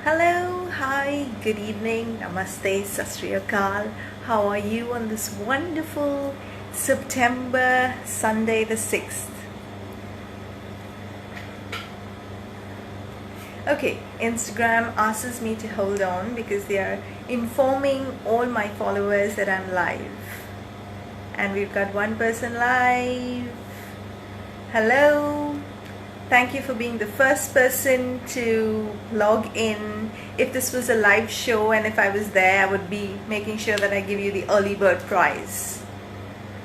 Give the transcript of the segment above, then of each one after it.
Hello, hi, good evening, namaste, sat sri akal. How are you on this wonderful September Sunday the 6th? Okay, Instagram asks me to hold on because they are informing all my followers that I'm live. And we've got one person live. Hello. Thank you for being the first person to log in. If this was a live show and if I was there, I would be making sure that I give you the early bird prize.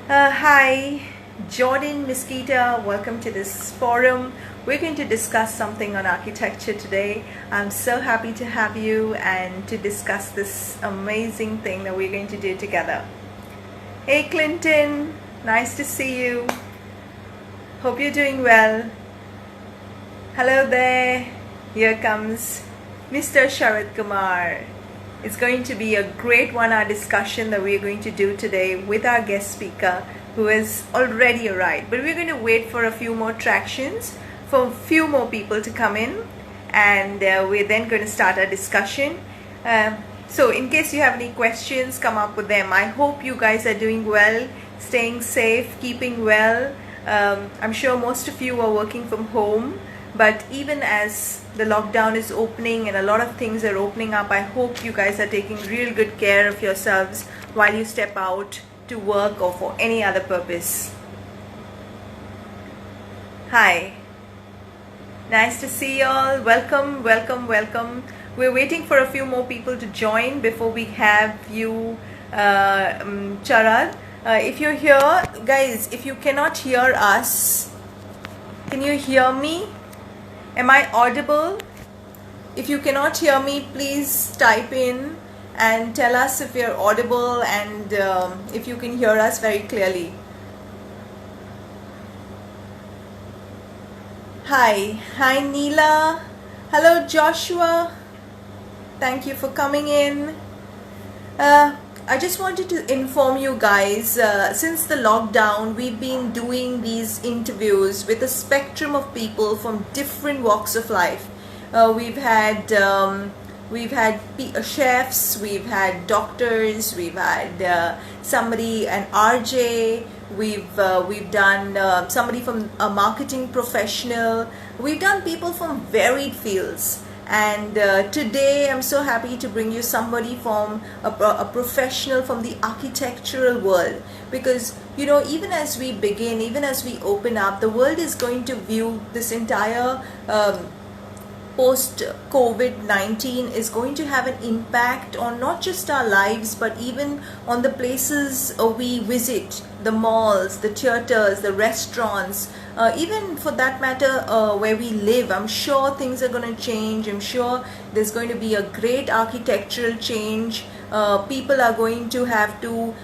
Hi, Jordan Mesquita. Welcome to this forum. We're going to discuss something on architecture today. I'm so happy to have you and to discuss this amazing thing that we're going to do together. Hey Clinton, nice to see you. Hope you're doing well. Hello there, here comes Mr. Sharat Kumar. It's going to be a great 1-hour discussion that we're going to do today with our guest speaker who has already arrived. But we're going to wait for a few more tractions, for a few more people to come in, and we're then going to start our discussion. So in case you have any questions, come up with them. I hope you guys are doing well, staying safe, keeping well. I'm sure most of you are working from home. But even as the lockdown is opening and a lot of things are opening up, I hope you guys are taking real good care of yourselves while you step out to work or for any other purpose. Hi. Nice to see you all. Welcome, welcome, welcome. We're waiting for a few more people to join before we have you, Charad. If you're here, guys, if you cannot hear us, can you hear me? Am I audible? If you cannot hear me, please type in and tell us if you're audible and if you can hear us very clearly. Hi Neela. Hello Joshua. Thank you for coming in. I just wanted to inform you guys, since the lockdown, we've been doing these interviews with a spectrum of people from different walks of life. We've had chefs, we've had doctors, we've had somebody, an RJ, we've done somebody from a marketing professional. We've done people from varied fields. And today I'm so happy to bring you somebody from a professional from the architectural world, because you know, even as we begin, even as we open up, the world is going to view this entire post-COVID-19 is going to have an impact on not just our lives but even on the places we visit, the malls, the theaters, the restaurants, even for that matter where we live. I'm sure things are going to change. I'm sure there's going to be a great architectural change. People are going to have to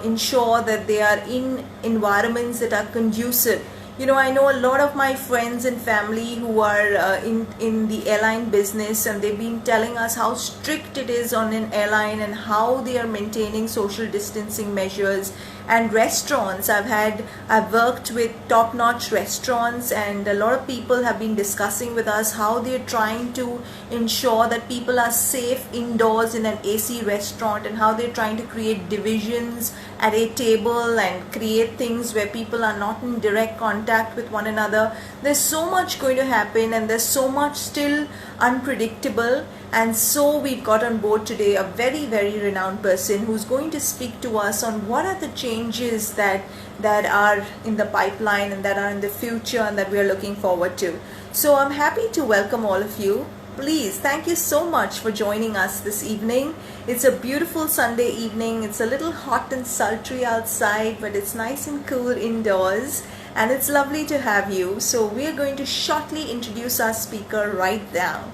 ensure that they are in environments that are conducive. You know, I know a lot of my friends and family who are in the airline business, and they've been telling us how strict it is on an airline and how they are maintaining social distancing measures. And restaurants, I've worked with top-notch restaurants, and a lot of people have been discussing with us how they're trying to ensure that people are safe indoors in an AC restaurant, and how they're trying to create divisions at a table and create things where people are not in direct contact with one another. There's so much going to happen, and there's so much still unpredictable. And so we've got on board today a very, very renowned person who's going to speak to us on what are the changes that are in the pipeline and that are in the future and that we are looking forward to. So I'm happy to welcome all of you. Please, thank you so much for joining us this evening. It's a beautiful Sunday evening. It's a little hot and sultry outside, but it's nice and cool indoors. And it's lovely to have you. So we're going to shortly introduce our speaker right now.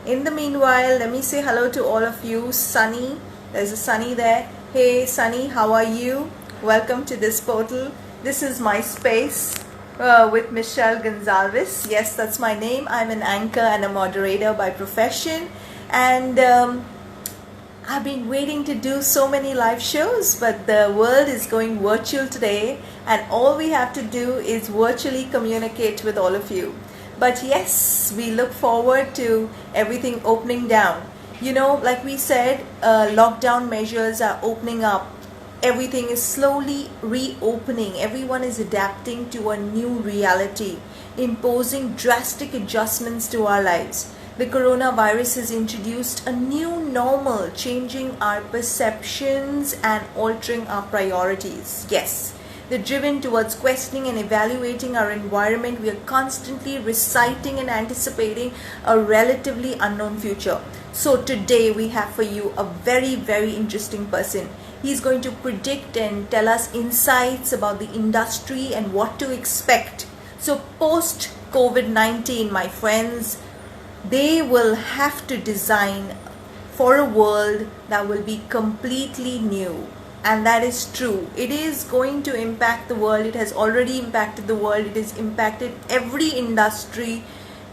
In the meanwhile, let me say hello to all of you. Sunny, there's a Sunny there. Hey Sunny, how are you? Welcome to this portal. This is my space with Michelle Gonzalez. Yes, that's my name. I'm an anchor and a moderator by profession. And I've been waiting to do so many live shows, but the world is going virtual today, and all we have to do is virtually communicate with all of you. But yes, we look forward to everything opening down. Like we said, lockdown measures are opening up. Everything is slowly reopening. Everyone is adapting to a new reality, imposing drastic adjustments to our lives. The coronavirus has introduced a new normal, changing our perceptions and altering our priorities. Yes, they're driven towards questioning and evaluating our environment. We are constantly reciting and anticipating a relatively unknown future. So today we have for you a very, very interesting person. He's going to predict and tell us insights about the industry and what to expect. So post COVID-19, my friends, they will have to design for a world that will be completely new. And that is true. It is going to impact the world. It has already impacted the world. It has impacted every industry,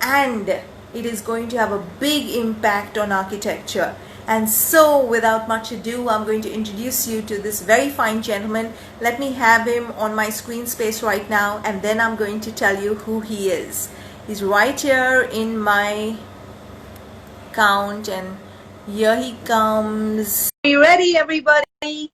and it is going to have a big impact on architecture. And so, without much ado, I'm going to introduce you to this very fine gentleman. Let me have him on my screen space right now, and then I'm going to tell you who he is. He's right here in my count, and here he comes. Are you ready, everybody?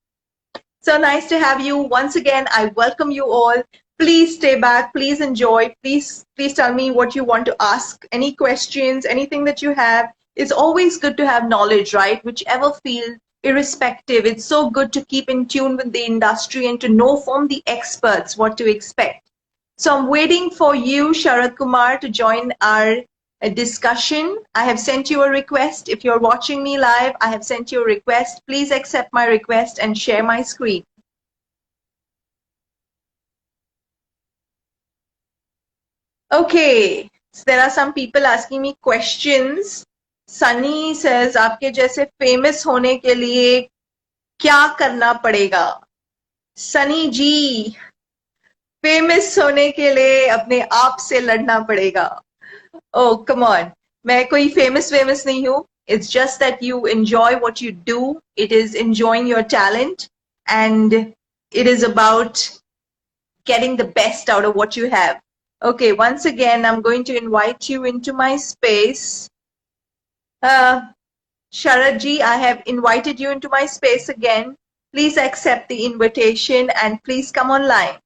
So nice to have you once again. I welcome you all. Please stay back. Please enjoy. Please tell me what you want to ask. Any questions, anything that you have. It's always good to have knowledge, right? Whichever field, irrespective. It's so good to keep in tune with the industry and to know from the experts what to expect. So I'm waiting for you, Sharad Kumar, to join our discussion. I have sent you a request. If you're watching me live, I have sent you a request. Please accept my request and share my screen. Okay, so there are some people asking me questions. Sunny says, आपके जैसे famous होने के लिए क्या करना पड़ेगा? Sunny जी, famous होने के लिए अपने आप से लड़ना पड़ेगा. Oh, come on. मैं कोई famous नहीं हूँ. It's just that you enjoy what you do. It is enjoying your talent, and it is about getting the best out of what you have. Okay, once again, I'm going to invite you into my space. Sharad ji, I have invited you into my space again. Please accept the invitation and please come online.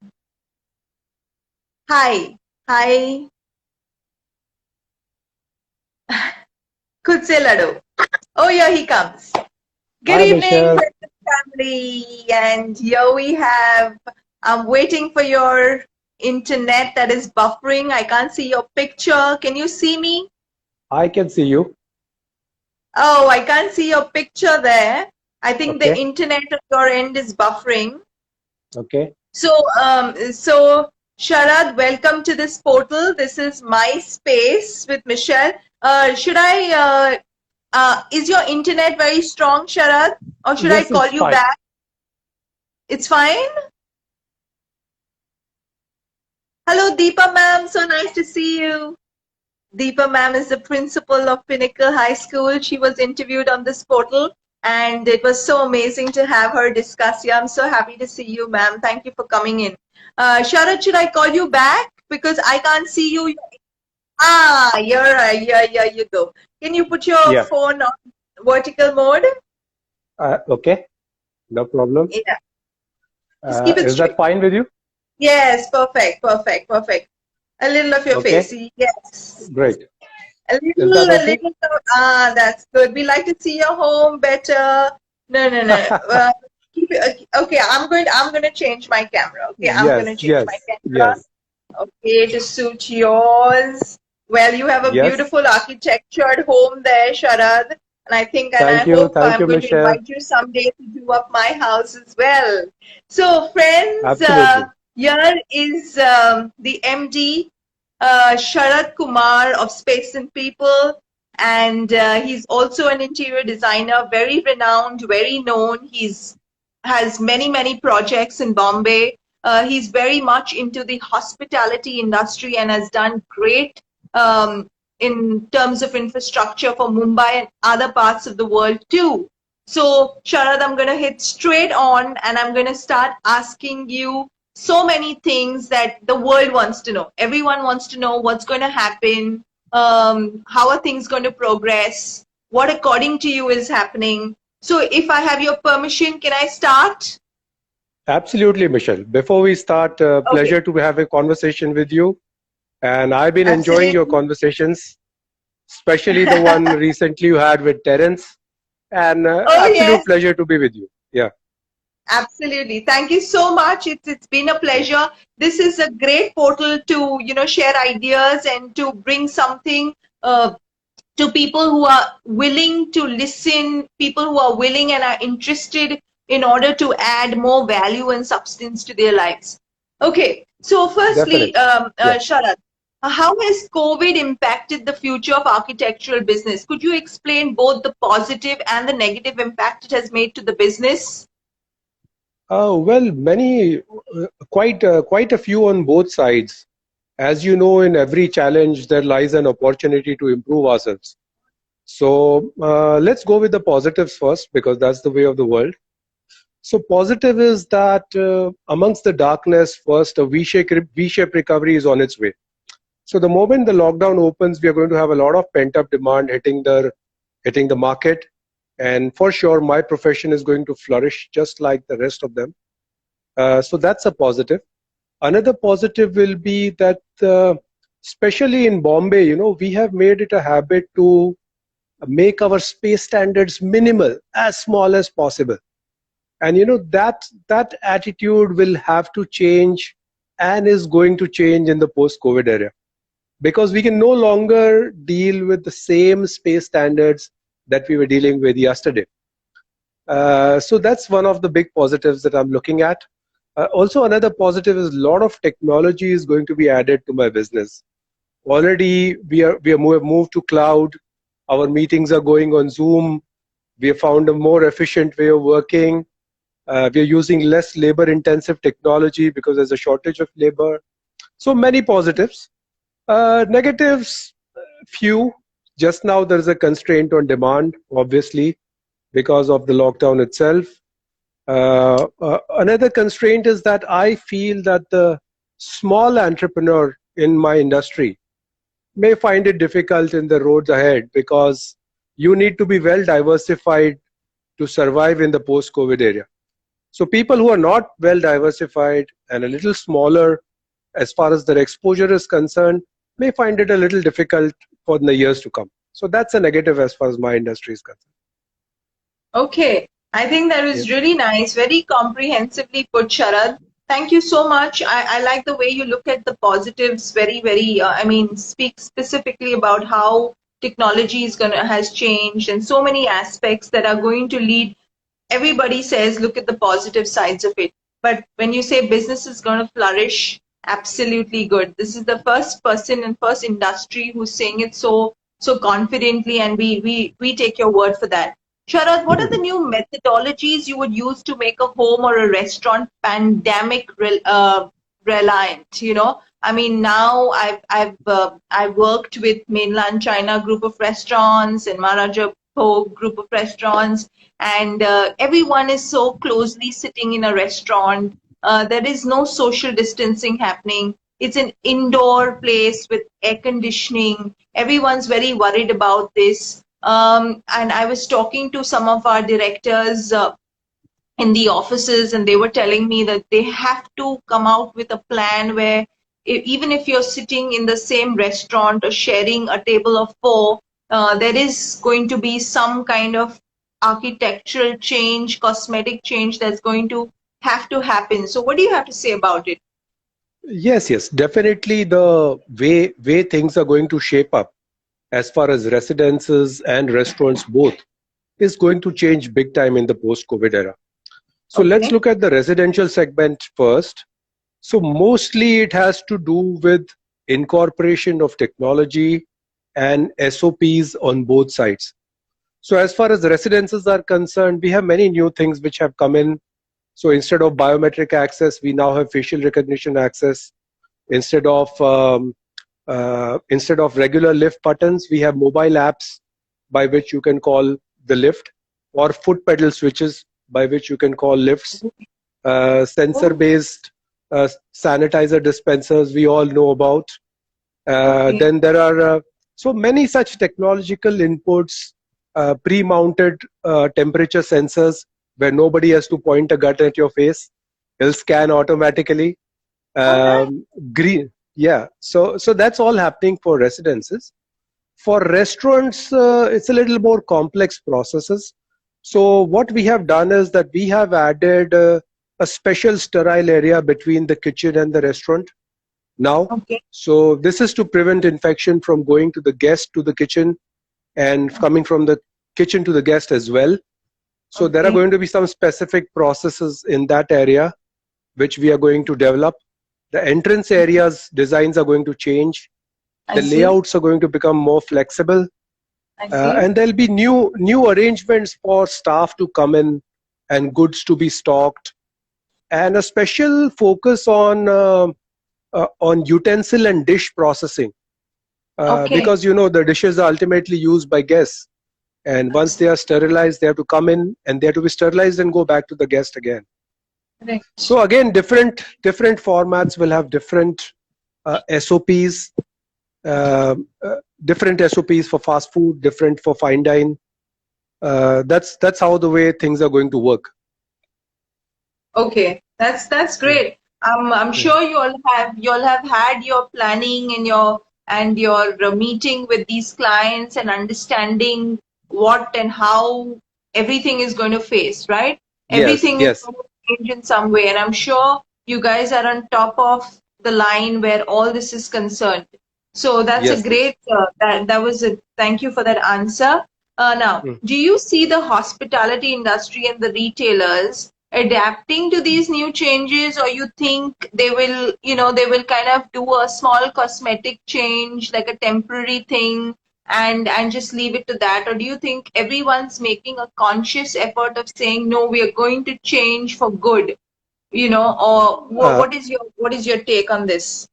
Hi. Hi. Khud se lado. Oh, here he comes. Good Hi, evening, Michelle. family. And here we have, I'm waiting for your internet that is buffering. I can't see your picture. Can you see me? I can see you. Oh, I can't see your picture there. I think the Okay. internet at your end is buffering. Okay. So, Sharad, welcome to this portal. This is my space with Michelle. Is your internet very strong, Sharad? Or should I Yes, call it's you fine. back? It's fine? Hello, Deepa ma'am. So nice to see you. Deepa ma'am is the principal of Pinnacle High School. She was interviewed on this portal, and it was so amazing to have her discuss. Yeah, I'm so happy to see you, ma'am. Thank you for coming in. Sharad, should I call you back? Because I can't see you. Ah, you're right. Yeah, you go. Can you put your Yeah. phone on vertical mode? Okay. No problem. Yeah. Just keep it Is straight. that fine with you? Yes, perfect. A little of your Okay. face. Yes. Great. A Is that okay? little. That's good. We like to see your home better. No. Keep it, okay, I'm going to change my camera. Okay, I'm going to change my camera. Yes. Okay, to suit yours. Well, you have a Yes. beautiful architectured home there, Sharad. And I think, and I Thank you. hope Thank I'm you, going to Michelle. invite you someday to do up my house as well. So, friends, Absolutely. here is the MD, Sharad Kumar of Space and People. And he's also an interior designer, very renowned, very known. Has many projects in Bombay. He's very much into the hospitality industry and has done great in terms of infrastructure for Mumbai and other parts of the world too. So, Sharad, I'm going to hit straight on and I'm going to start asking you so many things that the world wants to know. Everyone wants to know what's going to happen, how are things going to progress, what according to you is happening. So if I have your permission, can I start? Absolutely, Michelle. Before we start, Okay, pleasure to have a conversation with you. And I've been enjoying your absolutely. conversations, especially the one recently you had with Terence. And Oh, absolute yes. pleasure to be with you. Yeah, Absolutely. Thank you so much. It's been a pleasure. This is a great portal to, share ideas and to bring something to people who are willing to listen, people who are willing and are interested in order to add more value and substance to their lives. Okay. So firstly, definitely. Yeah. Sharad, how has COVID impacted the future of architectural business? Could you explain both the positive and the negative impact it has made to the business? Well, quite a few on both sides. As you know, in every challenge, there lies an opportunity to improve ourselves. So let's go with the positives first because that's the way of the world. So positive is that amongst the darkness, first a V-shaped recovery is on its way. So the moment the lockdown opens, we are going to have a lot of pent-up demand hitting the market, and for sure, my profession is going to flourish just like the rest of them. So that's a positive. Another positive will be that, especially in Bombay, we have made it a habit to make our space standards minimal, as small as possible. And that attitude will have to change and is going to change in the post-COVID era because we can no longer deal with the same space standards that we were dealing with yesterday. So that's one of the big positives that I'm looking at. Also, another positive is a lot of technology is going to be added to my business. Already, we have moved to cloud. Our meetings are going on Zoom. We have found a more efficient way of working. We are using less labor-intensive technology because there's a shortage of labor. So many positives. Negatives, few. Just now, there is a constraint on demand, obviously, because of the lockdown itself. Another constraint is that I feel that the small entrepreneur in my industry may find it difficult in the roads ahead because you need to be well diversified to survive in the post-COVID era. So people who are not well diversified and a little smaller as far as their exposure is concerned may find it a little difficult for the years to come. So that's a negative as far as my industry is concerned. Okay, I think that Yeah. was really nice, very comprehensively put, Sharad. Thank you so much. I like the way you look at the positives very, very, speak specifically about how technology has changed and so many aspects that are going to lead. Everybody says, look at the positive sides of it. But when you say business is going to flourish, absolutely good. This is the first person and first industry who's saying it so confidently, and we take your word for that. Sharad, what are the new methodologies you would use to make a home or a restaurant pandemic reliant? I mean, now I've worked with mainland China group of restaurants and Maharaja Bhog group of restaurants, and everyone is so closely sitting in a restaurant. There is no social distancing happening. It's an indoor place with air conditioning. Everyone's very worried about this. And I was talking to some of our directors in the offices, and they were telling me that they have to come out with a plan where even if you're sitting in the same restaurant or sharing a table of four, there is going to be some kind of architectural change, cosmetic change that's going to have to happen. So, what do you have to say about it? Yes, definitely the way things are going to shape up as far as residences and restaurants both is going to change big time in the post-COVID era. So let's Okay. look at the residential segment first. So mostly it has to do with incorporation of technology and SOPs on both sides. So as far as residences are concerned, we have many new things which have come in. So instead of biometric access, we now have facial recognition access. Instead of regular lift buttons, we have mobile apps by which you can call the lift, or foot pedal switches by which you can call lifts. Sensor Oh, based sanitizer dispensers we all know about. Okay. Then there are so many such technological inputs, pre-mounted temperature sensors where nobody has to point a gun at your face. It'll scan automatically. Oh, nice. Green, yeah. So that's all happening for residences. For restaurants, it's a little more complex processes. So what we have done is that we have added a special sterile area between the kitchen and the restaurant now. Okay. So this is to prevent infection from going to the guest to the kitchen and coming from the kitchen to the guest as well. So there are Okay. going to be some specific processes in that area which we are going to develop. The entrance areas designs are going to change. I The see. layouts are going to become more flexible, I see. and there'll be new arrangements for staff to come in and goods to be stocked, and a special focus on utensil and dish processing, Okay. because the dishes are ultimately used by guests, and once they are sterilized, they have to come in and they have to be sterilized and go back to the guest again. Correct. So again, different formats will have different SOPs. Different SOPs for fast food, different for fine dine. That's how the way things are going to work. Okay, that's great. I'm sure you all have had your planning and your meeting with these clients and understanding what and how everything is going to face, right? Yes, Everything is yes, going to change in some way, and I'm sure you guys are on top of the line where all this is concerned. So that's a yes, yes. great that was a thank you for that answer. Now, Mm. do you see the hospitality industry and the retailers adapting to these new changes, or you think they will kind of do a small cosmetic change, like a temporary thing, and just leave it to that? Or do you think everyone's making a conscious effort of saying, no, we are going to change for good? Or Uh, what is your take on this?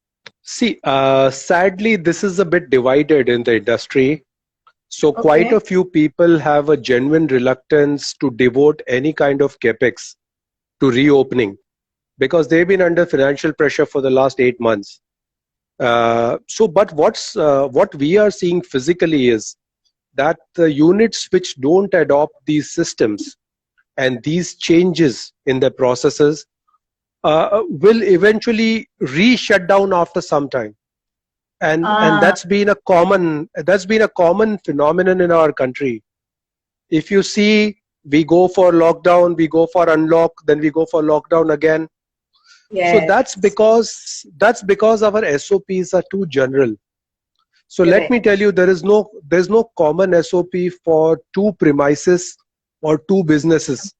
See, sadly, this is a bit divided in the industry. So quite Okay. a few people have a genuine reluctance to devote any kind of capex to reopening because they've been under financial pressure for the last 8 months. But what we are seeing physically is that the units which don't adopt these systems and these changes in the processes will eventually re-shut down after some time, and Ah, that's been a common phenomenon in our country. If you see, we go for lockdown, we go for unlock, then we go for lockdown again. So that's yes, because our SOPs are too general. So let me correct. tell you, there's no common SOP for two premises or two businesses.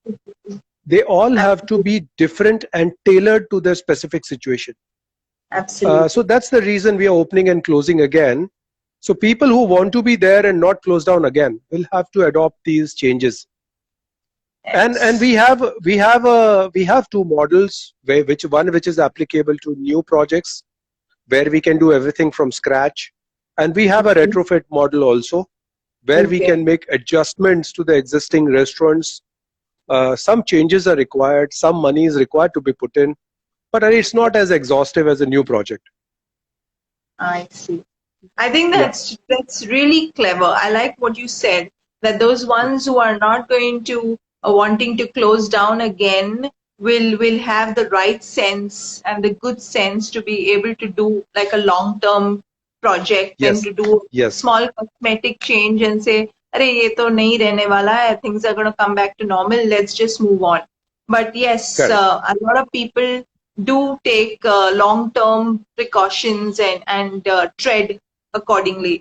They all have to Absolutely. be different and tailored to their specific situation. So Absolutely. that's the reason we are opening and closing again. So people who want to be there and not close down again will have to adopt these changes. And Yes. we have two models, which is applicable to new projects where we can do everything from scratch, and we have a Okay. retrofit model also where we Okay. can make adjustments to the existing restaurants. Some changes are required, some money is required to be put in, but it's not as exhaustive as a new project. I see. I think Yeah. that's really clever. I like what you said, that those ones who are not going to wanting to close down again will have the right sense and the good sense to be able to do like a long term project than Yes. to do Yes. small cosmetic change and say, "Arey, ye to nahi rehne wala hai. Things are going to come back to normal. Let's just move on." But yes, Correct. a lot of people do take long term precautions and tread accordingly.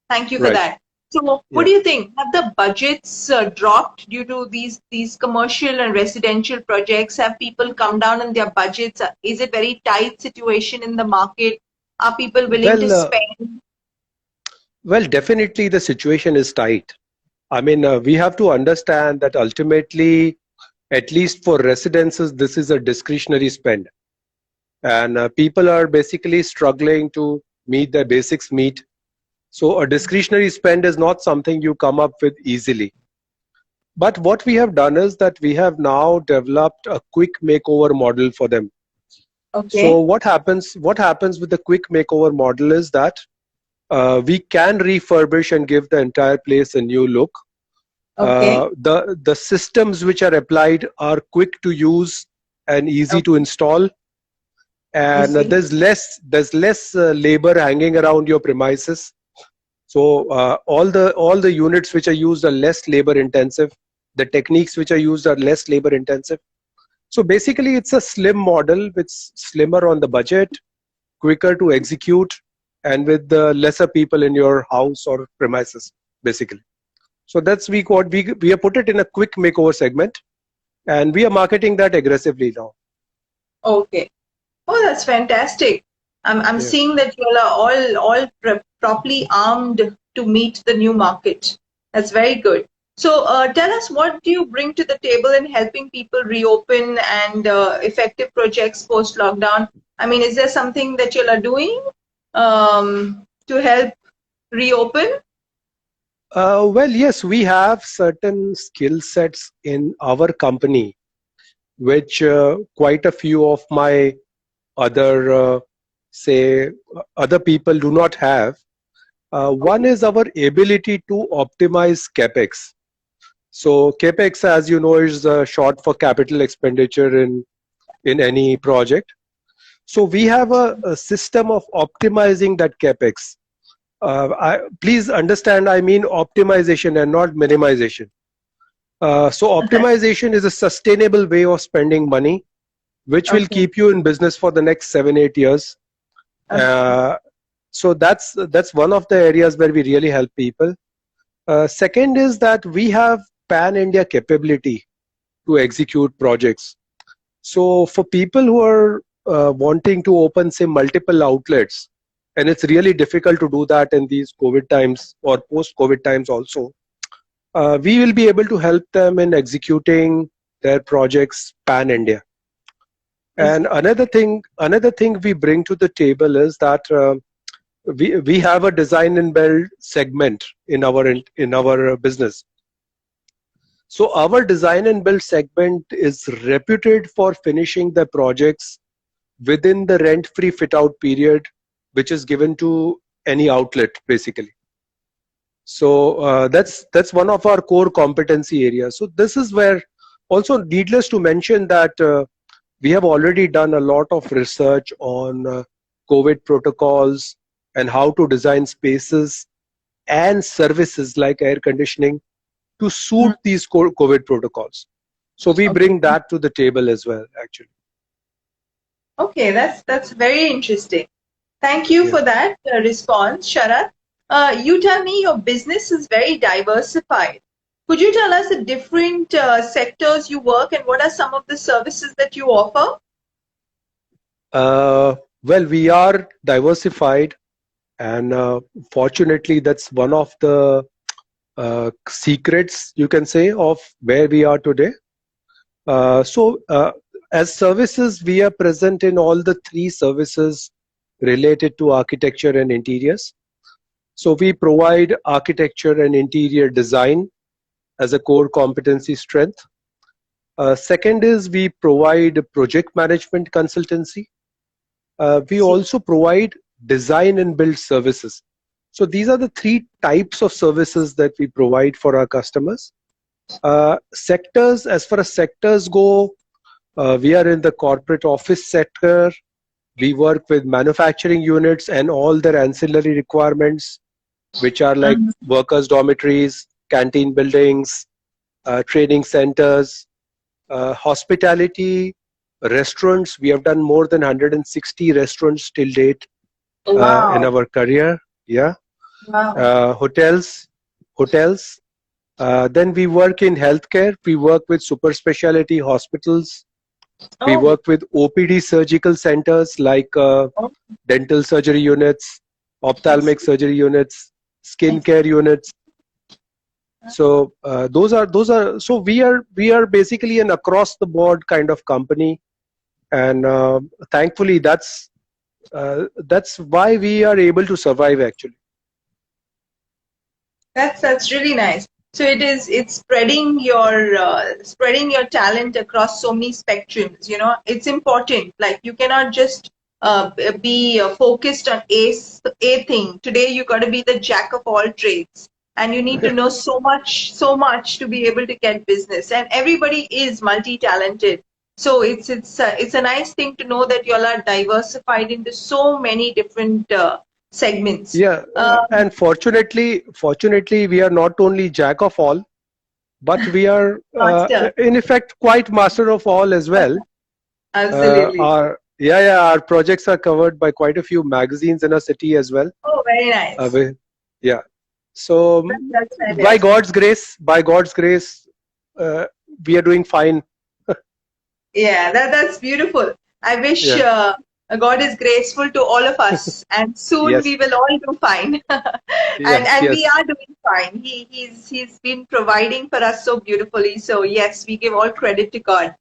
Thank you for Right. that. So, what Yeah. do you think? Have the budgets dropped due to these commercial and residential projects? Have people come down on their budgets? Is it very tight situation in the market? Are people willing to Well, spend? definitely the situation is tight. I mean, we have to understand that ultimately, at least for residences, this is a discretionary spend, and people are basically struggling to meet their basics meet. So, a discretionary spend is not something you come up with easily. But what we have done is that we have now developed a quick makeover model for them. Okay. So what happens with the quick makeover model is that we can refurbish and give the entire place a new look. Okay. The systems which are applied are quick to use and easy to Okay. install, I and see. there's less labor hanging around your premises. So all the units which are used are less labor intensive. The techniques which are used are less labor intensive. So basically, it's a slim model, which slimmer on the budget, quicker to execute, and with lesser people in your house or premises, basically. So that's what we have put it in a quick makeover segment, and we are marketing that aggressively now. Okay. Oh, that's fantastic. I'm Yeah. seeing that you all are properly armed to meet the new market. That's very good. So, tell us, what do you bring to the table in helping people reopen and effective projects post lockdown? I mean, is there something that you all are doing to help reopen? Well, yes, we have certain skill sets in our company, which quite a few of my other, say, other people do not have. One is our ability to optimize capex. So capex, as you know, is short for capital expenditure in any project. So we have a system of optimizing that capex. Please understand, I mean optimization and not minimization. So optimization is a sustainable way of spending money, which will Okay. keep you in business for the next 7-8 years. Okay. So that's one of the areas where we really help people. Second is that we have pan-India capability to execute projects. So for people who are wanting to open, say, multiple outlets, and it's really difficult to do that in these COVID times or post-COVID times also, we will be able to help them in executing their projects pan-India. Yes. And another thing we bring to the table is that we have a design and build segment in our business. So our design and build segment is reputed for finishing the projects within the rent-free fit-out period, which is given to any outlet, basically. So that's one of our core competency areas. So this is where, also needless to mention that we have already done a lot of research on COVID protocols and how to design spaces and services like air conditioning to suit Mm. these COVID protocols. So we Okay. bring that to the table as well, actually. Okay, that's very interesting. Thank you Yeah. for that response, Sharat. You tell me your business is very diversified. Could you tell us the different sectors you work and what are some of the services that you offer? Well, we are diversified, and fortunately, that's one of the secrets, you can say, of where we are today. So, as services, we are present in all the three services related to architecture and interiors. So, we provide architecture and interior design as a core competency strength. Second is we provide project management consultancy. We See. also provide design and build services. So these are the three types of services that we provide for our customers. Sectors, as far as sectors go, we are in the corporate office sector. We work with manufacturing units and all their ancillary requirements, which are like Mhm. workers' dormitories, canteen buildings, training centers, hospitality, restaurants. We have done more than 160 restaurants till date in Wow. our career. Yeah. Wow. Hotels. Then we work in healthcare. We work with super specialty hospitals. We Oh. work with OPD surgical centers like Oh, dental surgery units, I see. ophthalmic surgery units, I skin see. care units. So those are. So we are basically an across the board kind of company, and thankfully that's why we are able to survive actually. That's really nice. So it's spreading your talent across so many spectrums. It's important. Like you cannot just be focused on a thing. Today you got to be the jack of all trades, and you need to know so much to be able to get business. And everybody is multi-talented. So it's a nice thing to know that you all are diversified into so many different segments. Yeah, and fortunately, we are not only jack of all, but we are, Master, in effect, quite master of all as well. absolutely. Our projects are covered by quite a few magazines in our city as well. Oh, very Uh, nice. we, yeah. So That's by fantastic. God's grace, uh, we are doing fine. Yeah, that's beautiful. I wish Yeah. God is graceful to all of us, and soon Yes. we will all do fine. Yes. And we Yes. are doing fine. He's been providing for us so beautifully. So yes, we give all credit to God.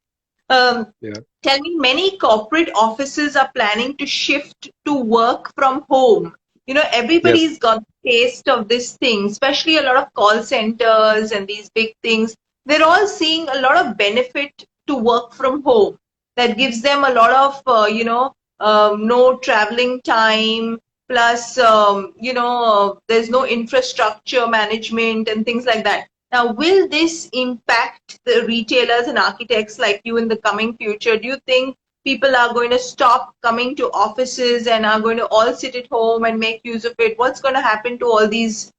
Um, Yeah. Tell me, many corporate offices are planning to shift to work from home. Yes. Everybody's got a taste of this thing, especially a lot of call centers and these big things. They're all seeing a lot of benefit to work from home. That gives them a lot of, no traveling time, plus, there's no infrastructure management and things like that. Now, will this impact the retailers and architects like you in the coming future? Do you think people are going to stop coming to offices and are going to all sit at home and make use of it? What's going to happen to all these,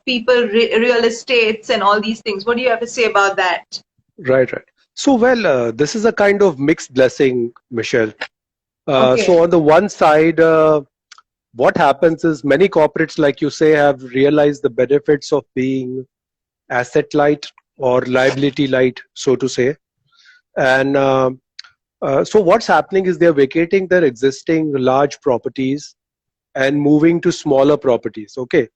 people, real estates and all these things? What do you have to say about that? Right. Right. So this is a kind of mixed blessing, Michelle. So Okay. on the one side, what happens is many corporates, like you say, have realized the benefits of being asset light or liability light, so to say. And so what's happening is they're vacating their existing large properties and moving to smaller properties. Okay.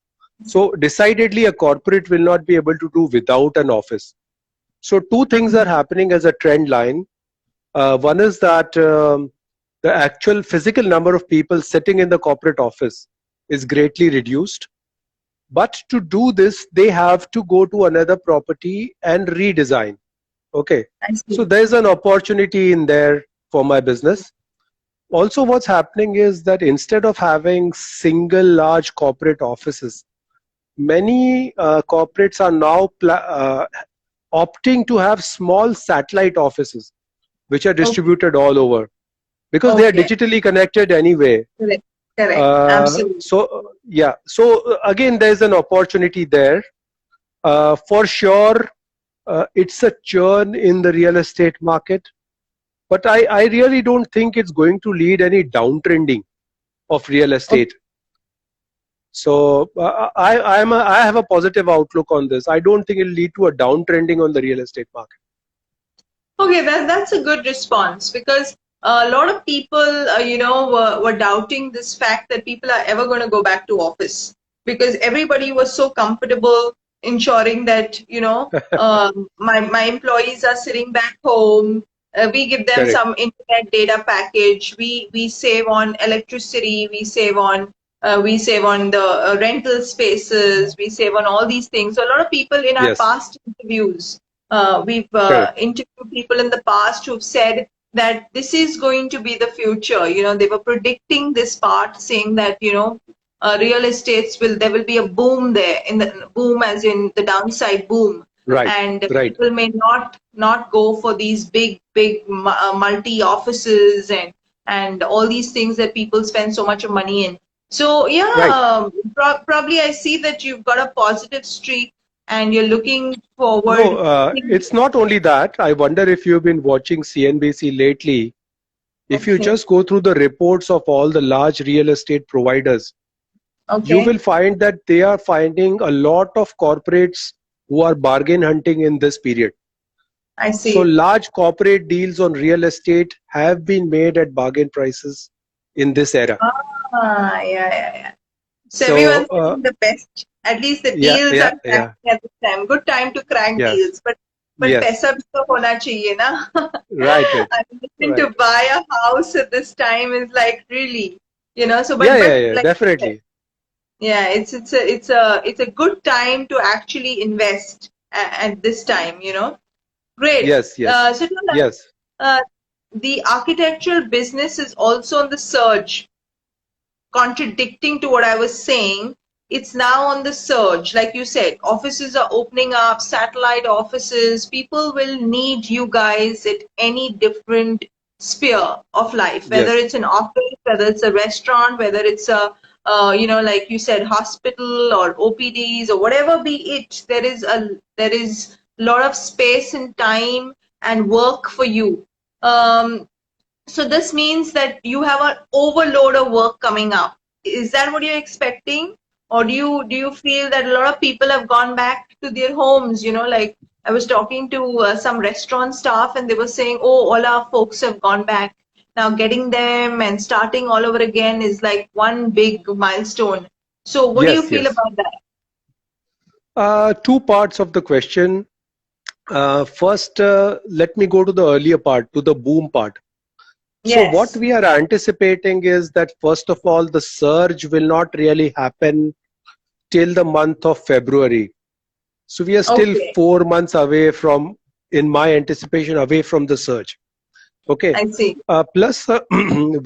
So decidedly, a corporate will not be able to do without an office. So two things are happening as a trend line. One is that the actual physical number of people sitting in the corporate office is greatly reduced. But to do this, they have to go to another property and redesign. Okay. I So see. there's an opportunity in there for my business. Also, what's happening is that instead of having single large corporate offices, many corporates are now opting to have small satellite offices, which are Okay. distributed all over because they are Okay. digitally connected anyway. Correct. Correct. Absolutely. So again, there's an opportunity there. For sure, it's a churn in the real estate market, but I really don't think it's going to lead any downtrending of real Okay. estate. So I have a positive outlook on this. I don't think it'll lead to a downtrending on the real estate market. Okay, that's a good response because a lot of people, were doubting this fact that people are ever going to go back to office because everybody was so comfortable ensuring that, my employees are sitting back home. We give them Correct. some internet data package. We save on electricity. We save on the rental spaces. We save on all these things. So a lot of people in our Yes. past interviews, we've Correct. interviewed people in the past who've said that this is going to be the future. They were predicting this part, saying that real estates there will be a boom there, in the boom as in the downside boom, Right. and Right. people may not go for these big multi offices and all these things that people spend so much of money in. So yeah, Right. probably I see that you've got a positive streak and you're looking No, forward. it's not only that. I wonder if you've been watching CNBC lately. If you Okay. just go through the reports of all the large real estate providers, you Okay. will find that they are finding a lot of corporates who are bargain hunting in this period. I So see. large corporate deals on real estate have been made at bargain prices in this era. Yeah. So So everyone's getting the best. At least the yeah, deals yeah, are yeah, cracking at this time. Good time to crack yes, deals. But yes, paisa bhi to hona chahiye na. right, right, I mean, to right. buy a house at this time is like really, so Yeah, but yeah, yeah, like you said, definitely. Yeah, it's a good time to actually invest at this time, you know. Great. Yes, yes, So yes, uh, the architectural business is also on the surge, contradicting to what I was saying. It's now on the surge. Like you said, offices are opening up, satellite offices. People will need you guys at any different sphere of life, whether yes. it's an office, whether it's a restaurant, whether it's a, like you said, hospital or OPDs or whatever be it. There is a lot of space and time and work for you. Um, so this means that you have an overload of work coming up. Is that what you're expecting? Or do you feel that a lot of people have gone back to their homes? You know, like I was talking to some restaurant staff and they were saying, oh, all our folks have gone back. Now getting them and starting all over again is like one big milestone. So what do you Yes, feel yes. about that? Two parts of the question. First, let me go to the earlier part, to the boom part. So what Yes. we are anticipating is that first of all, the surge will not really happen till the month of February. So we are still Okay. 4 months away from, in my anticipation, away from the surge. Okay. I see. Plus,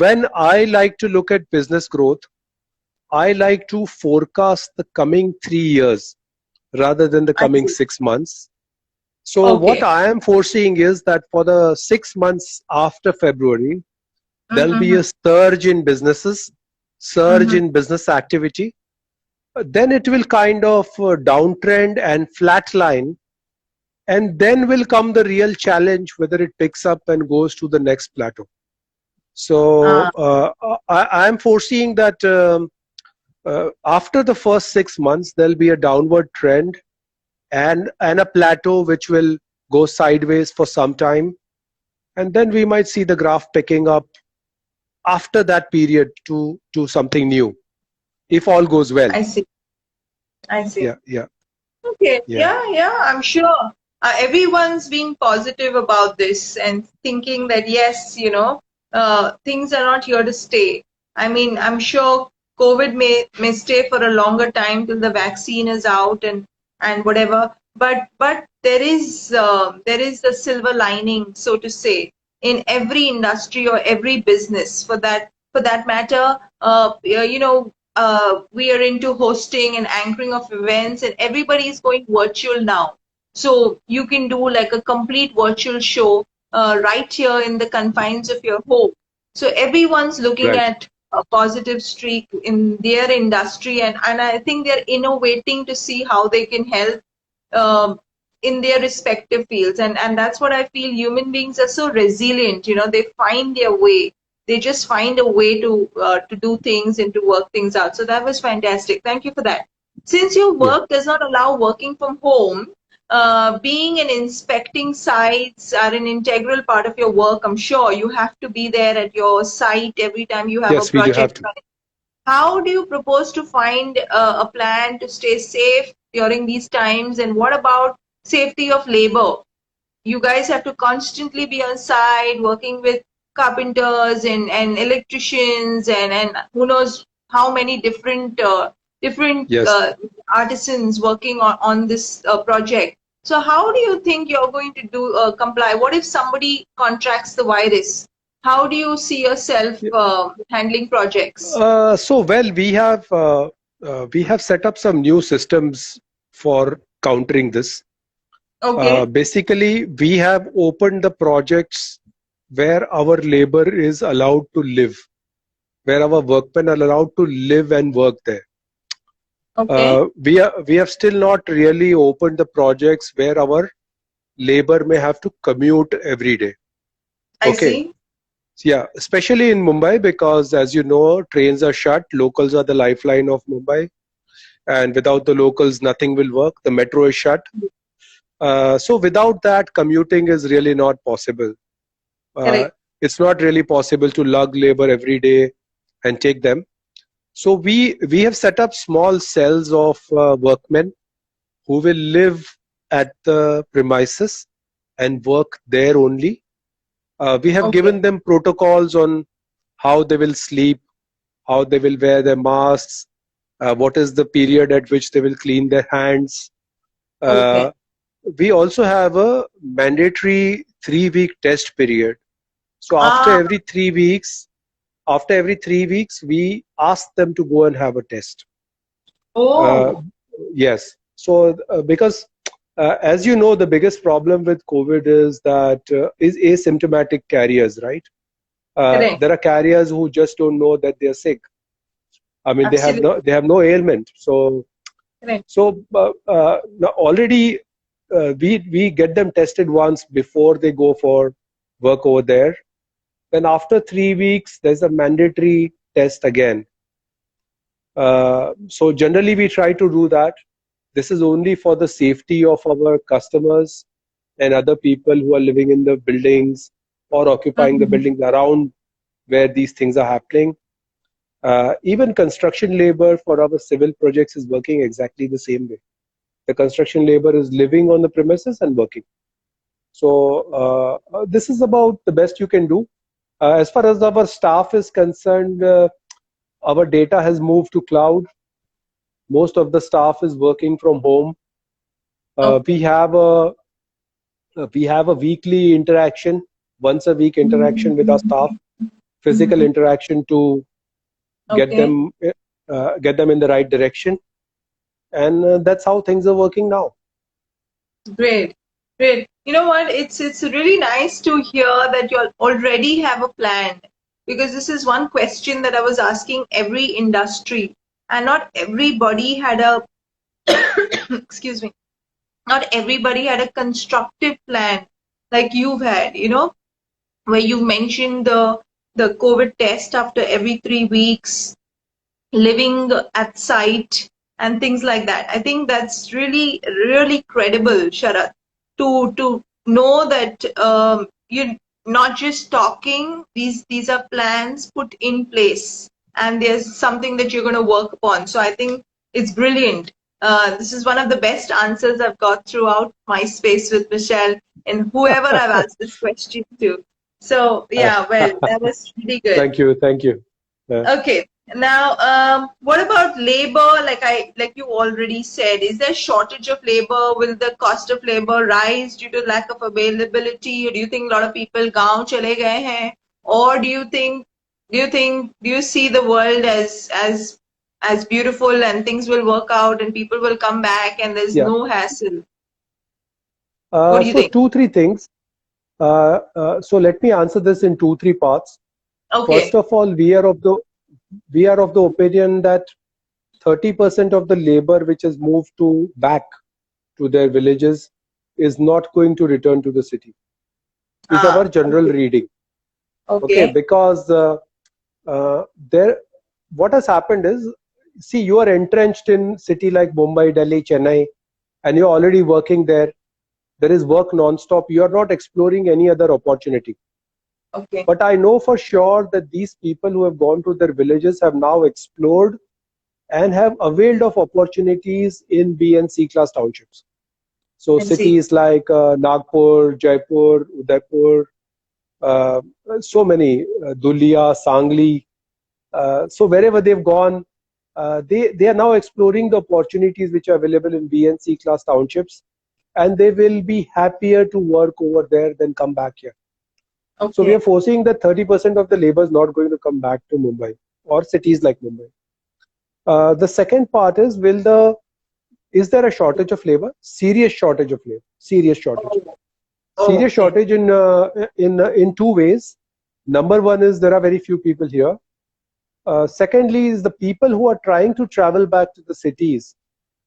when I like to look at business growth, I like to forecast the coming 3 years rather than the I coming see. 6 months. So what Okay. I am foreseeing is that for the 6 months after February, there'll be Mm-hmm. a surge in businesses, surge Mm-hmm. in business activity. Then it will kind of downtrend and flatline, and then will come the real challenge whether it picks up and goes to the next plateau. So Uh, I am foreseeing that after the first 6 months, there'll be a downward trend and a plateau which will go sideways for some time, and then we might see the graph picking up after that period to something new if all goes well. I see. I see. Yeah, yeah, Okay, yeah. yeah, I'm sure everyone's being positive about this and thinking that yes, things are not here to stay. I mean, I'm sure COVID may stay for a longer time till the vaccine is out and whatever. But there is a silver lining, so to say, in every industry or every business for that matter. We are into hosting and anchoring of events, and everybody is going virtual now. So you can do like a complete virtual show right here in the confines of your home. So everyone's looking Right. at a positive streak in their industry, and I think they're innovating to see how they can help um, in their respective fields. And that's what I feel. Human beings are so resilient. They find their way. They just find a way to do things and to work things out. So that was fantastic. Thank you for that. Since your Yeah. work does not allow working from home, being and inspecting sites are an integral part of your work. I'm sure you have to be there at your site every time you have a Yes, we do have project to. running. How do you propose to find a plan to stay safe during these times? And what about safety of labor? You guys have to constantly be on site working with carpenters and electricians and who knows how many different Yes. artisans working on this project. So how do you think you're going to do comply? What if somebody contracts the virus? How do you see yourself handling projects? So well, we have set up some new systems for countering this. Okay. Basically, we have opened the projects where our labor is allowed to live, where our workmen are allowed to live and work there. Okay. We have still not really opened the projects where our labor may have to commute every day. I Okay. see. Yeah, especially in Mumbai, because as you know, trains are shut. Locals are the lifeline of Mumbai, and without the locals, nothing will work. The metro is shut. So without that, commuting is really not possible. Uh, Correct. it's not really possible to lug labor every day and take them. So we have set up small cells of workmen who will live at the premises and work there only. We have Okay. given them protocols on how they will sleep, how they will wear their masks, what is the period at which they will clean their hands. Okay. We also have a mandatory 3-week test period. So Ah, after every 3 weeks, we ask them to go and have a test. Uh, oh, yes. So because as you know, the biggest problem with COVID is asymptomatic carriers, right? correct. There are carriers who just don't know that they're sick. I mean, Absolutely they have no ailment. So correct. now already we get them tested once before they go for work over there. Then after 3 weeks, there's a mandatory test again. So generally we try to do that. This is only for the safety of our customers and other people who are living in the buildings or occupying the Mhm. buildings around where these things are happening. Even construction labor for our civil projects is working exactly the same way. The construction labor is living on the premises and working. So this is about the best you can do. As far as our staff is concerned, our data has moved to cloud. Most of the staff is working from home. Uh, Okay. we have a we have a weekly interaction, once a week interaction with our staff, physical Mhm. interaction to get Okay. them get them in the right direction, and that's how things are working now. Great. Great. You know what? It's really nice to hear that you already have a plan, because this is one question that I was asking every industry, and not everybody had a excuse me, not everybody had a constructive plan like you've had, where you mentioned the COVID test after every 3 weeks, living at site, and things like that. I think that's really, really credible, Sharat, to know that you're not just talking. These are plans put in place, and there's something that you're going to work upon. So I think it's brilliant. This is one of the best answers I've got throughout my space with Michelle and whoever I've asked this question to. So yeah, well, that was really good. Thank you, thank you. Uh, Okay. Now, what about labor? Like you already said, is there shortage of labor? Will the cost of labor rise due to lack of availability? Or do you think a lot of people गांव चले गए हैं? Or do you see the world as beautiful, and things will work out and people will come back and there's yeah. no hassle? What do you So think? two, three things. So let me answer this in two, three parts. First Okay. of all, we are of the opinion that 30% of the labor which has moved to back to their villages is not going to return to the city. Is our general Okay. reading. Okay, Okay. because there, what has happened is, see, you are entrenched in city like Mumbai, Delhi, Chennai, and you're already working there. There is work non-stop. You are not exploring any other opportunity. Okay. But I know for sure that these people who have gone to their villages have now explored and have availed of opportunities in B and C class townships. So And see. cities like Nagpur, Jaipur, Udaipur, uh, so many, Dhulia, Sangli. So wherever they've gone, they are now exploring the opportunities which are available in B and C class townships, and they will be happier to work over there than come back here. So we are Okay. foreseeing that 30% of the labor is not going to come back to Mumbai or cities like Mumbai. The second part is, is there a shortage of labor? Serious shortage of labor. Serious shortage. Oh, Serious okay. shortage in two ways. Number one is there are very few people here. Secondly, is the people who are trying to travel back to the cities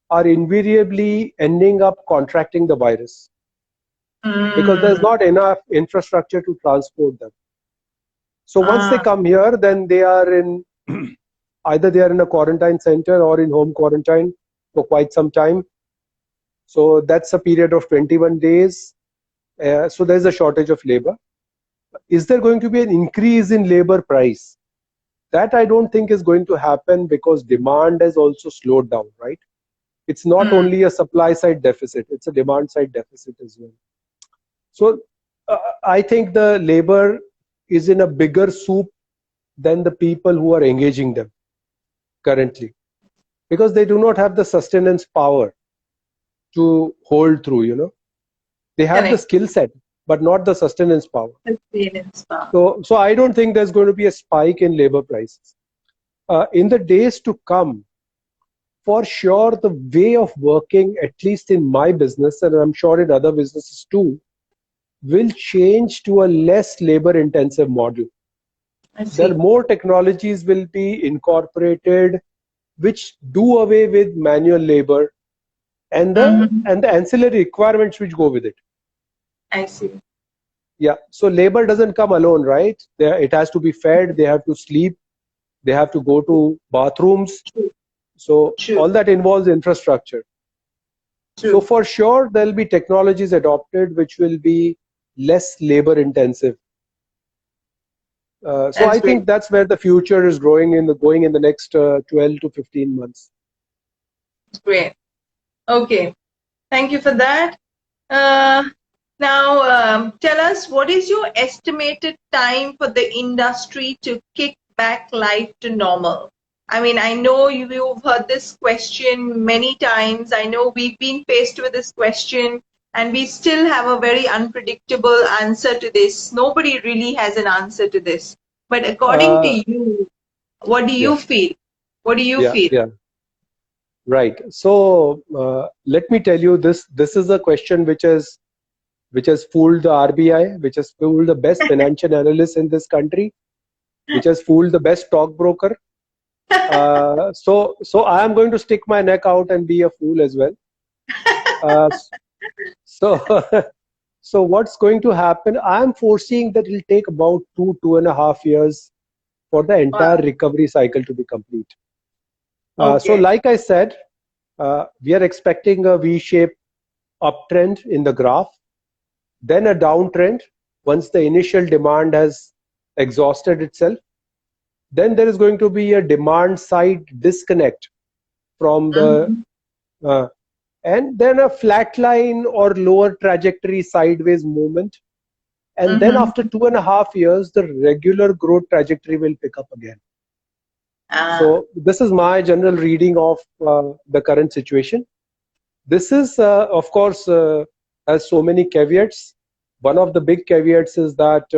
are invariably ending up contracting the virus because there's Mm. not enough infrastructure to transport them. So once they Ah, come here, then they are in either they are in a quarantine center or in home quarantine for quite some time. So that's a period of 21 days. So there's a shortage of labor. Is there going to be an increase in labor price? That I don't think is going to happen because demand has also slowed down, right? It's not mm. only a supply side deficit, it's a demand side deficit as well. So I think the labor is in a bigger soup than the people who are engaging them currently. because they do not have the sustenance power to hold through, They have the Correct. skill set, but not the sustenance power. Experience. So I don't think there's going to be a spike in labor prices. In the days to come, for sure, the way of working, at least in my business, and I'm sure in other businesses too, will change to a less labor intensive model. I see. There more technologies will be incorporated which do away with manual labor and the ancillary requirements which go with it. I see. Yeah, so labor doesn't come alone, right? It has to be fed, they have to sleep, they have to go to bathrooms. True. So True. all that involves infrastructure. True. So for sure, there'll be technologies adopted which will be less labor intensive. So I think that's where the future is going in the next 12 to 15 months. Great. Okay. Thank you for that. Now, tell us, what is your estimated time for the industry to kick back life to normal? I mean, I know you've heard this question many times. I know we've been faced with this question, and we still have a very unpredictable answer to this. Nobody really has an answer to this. But according to you, what do you feel? What do you feel? Yeah. Right. So let me tell you this. This is a question which has fooled the RBI, which has fooled the best financial analysts in this country, which has fooled the best stockbroker. So I am going to stick my neck out and be a fool as well. So what's going to happen? I am foreseeing that it will take about 2.5 years for the entire recovery cycle to be complete. So like I said, we are expecting a V-shaped uptrend in the graph, then a downtrend once the initial demand has exhausted itself. Then there is going to be a demand side disconnect from the and then a flat line or lower trajectory sideways movement. And then after 2.5 years, the regular growth trajectory will pick up again. So this is my general reading of the current situation. This is, of course, has so many caveats. One of the big caveats is that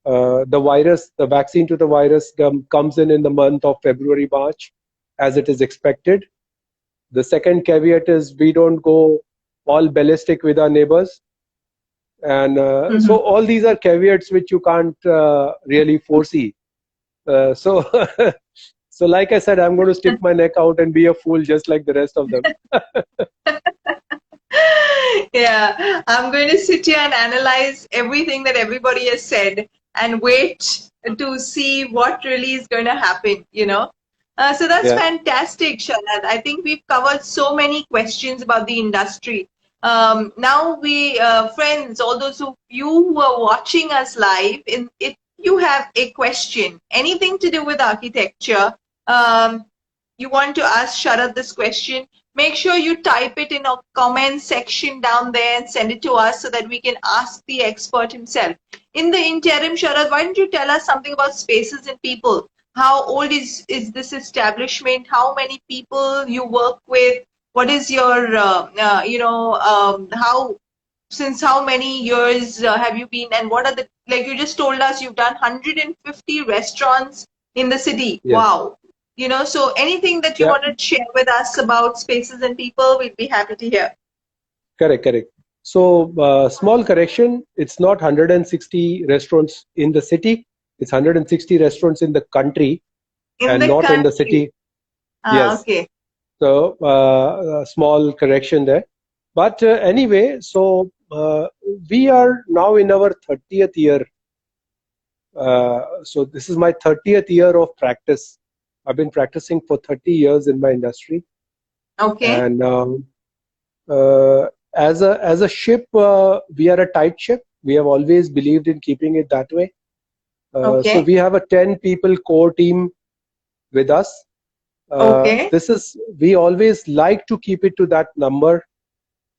the vaccine to the virus comes in the month of February, March, as it is expected. The second caveat is we don't go all ballistic with our neighbors. And so all these are caveats which you can't really foresee. So like I said, I'm going to stick my neck out and be a fool just like the rest of them. Yeah, I'm going to sit here and analyze everything that everybody has said and wait to see what really is going to happen, So that's fantastic, Sharad. I think we've covered so many questions about the industry. Now we, friends, all those of you who are watching us live, if you have a question, anything to do with architecture, you want to ask Sharad this question, make sure you type it in a comment section down there and send it to us so that we can ask the expert himself. In the interim, Sharad, why don't you tell us something about Spaces and People? How old is this establishment? How many people you work with? What is your, since how many years have you been, and what are the, like you just told us, you've done 150 restaurants in the city. Yes. Wow. So anything that you want to share with us about Spaces and People, we'd be happy to hear. Correct. So small correction, it's not 160 restaurants in the city. It's 160 restaurants in the country and not in the city. Yes. Okay. So small correction there. But anyway, so we are now in our 30th year. So this is my 30th year of practice. I've been practicing for 30 years in my industry. Okay. And as a ship, we are a tight ship. We have always believed in keeping it that way. So we have a 10 people core team with us. We always like to keep it to that number,